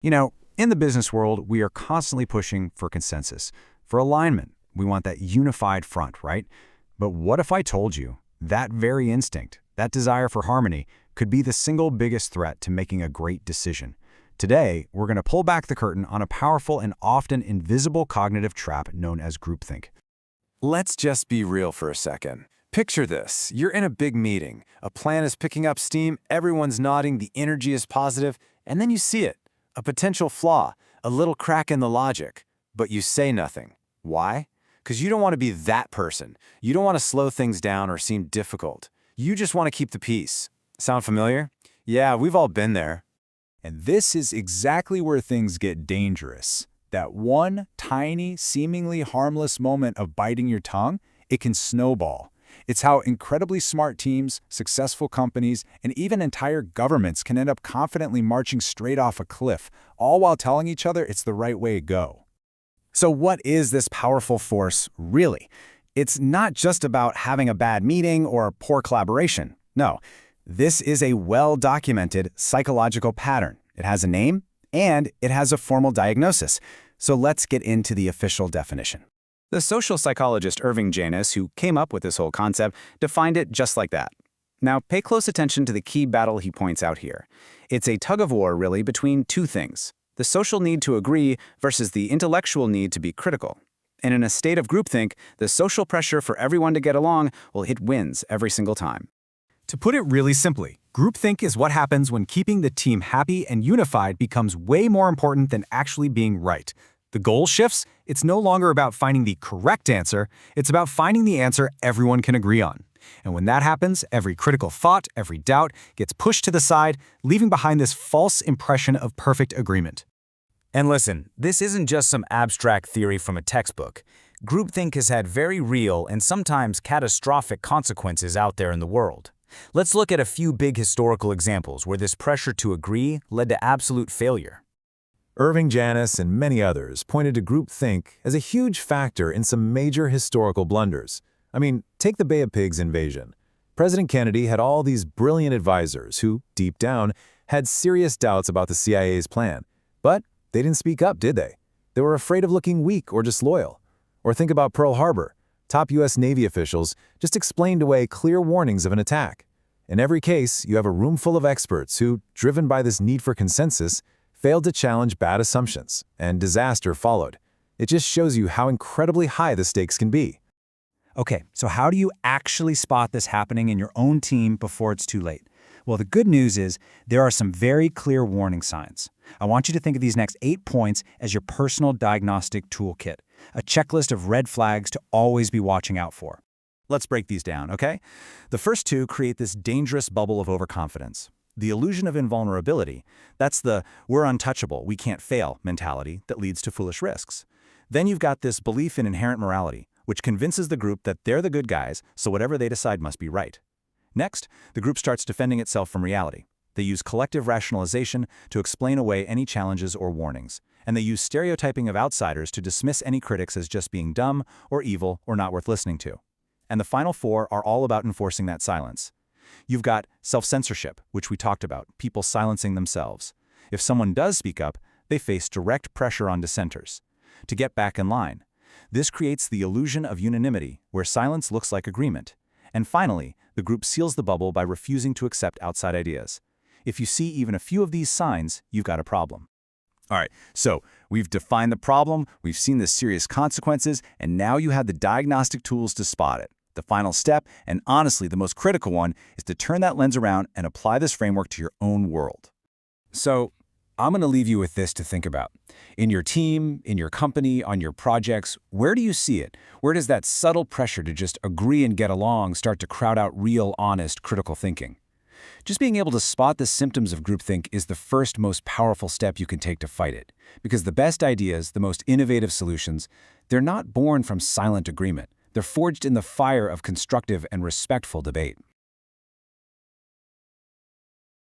In the business world, we are constantly pushing for consensus, for alignment. We want that unified front, right? But what if I told you that very instinct, that desire for harmony, could be the single biggest threat to making a great decision? Today, we're going to pull back the curtain on a powerful and often invisible cognitive trap known as groupthink. Let's just be real for a second. Picture this. You're in a big meeting. A plan is picking up steam, everyone's nodding, the energy is positive, and then you see it. A potential flaw, a little crack in the logic. But you say nothing. Why? Because you don't want to be that person. You don't want to slow things down or seem difficult. You just want to keep the peace. Sound familiar? Yeah, we've all been there. And this is exactly where things get dangerous. That one tiny, seemingly harmless moment of biting your tongue, it can snowball. It's how incredibly smart teams, successful companies, and even entire governments can end up confidently marching straight off a cliff, all while telling each other it's the right way to go. So what is this powerful force, really? It's not just about having a bad meeting or poor collaboration. No, this is a well-documented psychological pattern. It has a name, and it has a formal diagnosis. So let's get into the official definition. The social psychologist Irving Janis, who came up with this whole concept, defined it just like that. Now, pay close attention to the key battle he points out here. It's a tug-of-war, really, between two things: the social need to agree versus the intellectual need to be critical. And in a state of groupthink, the social pressure for everyone to get along, well, it wins every single time. To put it really simply, groupthink is what happens when keeping the team happy and unified becomes way more important than actually being right. The goal shifts. It's no longer about finding the correct answer. It's about finding the answer everyone can agree on. And when that happens, every critical thought, every doubt gets pushed to the side, leaving behind this false impression of perfect agreement. And listen, this isn't just some abstract theory from a textbook. Groupthink has had very real and sometimes catastrophic consequences out there in the world. Let's look at a few big historical examples where this pressure to agree led to absolute failure. Irving Janis and many others pointed to groupthink as a huge factor in some major historical blunders. I mean, take the Bay of Pigs invasion. President Kennedy had all these brilliant advisors who, deep down, had serious doubts about the CIA's plan. But they didn't speak up, did they? They were afraid of looking weak or disloyal. Or think about Pearl Harbor. Top U.S. Navy officials just explained away clear warnings of an attack. In every case, you have a room full of experts who, driven by this need for consensus, failed to challenge bad assumptions, and disaster followed. It just shows you how incredibly high the stakes can be. Okay, so how do you actually spot this happening in your own team before it's too late? Well, the good news is there are some very clear warning signs. I want you to think of these next 8 points as your personal diagnostic toolkit, a checklist of red flags to always be watching out for. Let's break these down, okay? The first two create this dangerous bubble of overconfidence. The illusion of invulnerability, that's the "we're untouchable, we can't fail" mentality that leads to foolish risks. Then you've got this belief in inherent morality, which convinces the group that they're the good guys, so whatever they decide must be right. Next, the group starts defending itself from reality. They use collective rationalization to explain away any challenges or warnings, and they use stereotyping of outsiders to dismiss any critics as just being dumb or evil or not worth listening to. And the final 4 are all about enforcing that silence. You've got self-censorship, which we talked about, people silencing themselves. If someone does speak up, they face direct pressure on dissenters to get back in line. This creates the illusion of unanimity, where silence looks like agreement. And finally, the group seals the bubble by refusing to accept outside ideas. If you see even a few of these signs, you've got a problem. All right, so we've defined the problem, we've seen the serious consequences, and now you have the diagnostic tools to spot it. The final step, and honestly the most critical one, is to turn that lens around and apply this framework to your own world. So I'm going to leave you with this to think about. In your team, in your company, on your projects, where do you see it? Where does that subtle pressure to just agree and get along start to crowd out real, honest, critical thinking? Just being able to spot the symptoms of groupthink is the first most powerful step you can take to fight it. Because the best ideas, the most innovative solutions, they're not born from silent agreement. They're forged in the fire of constructive and respectful debate.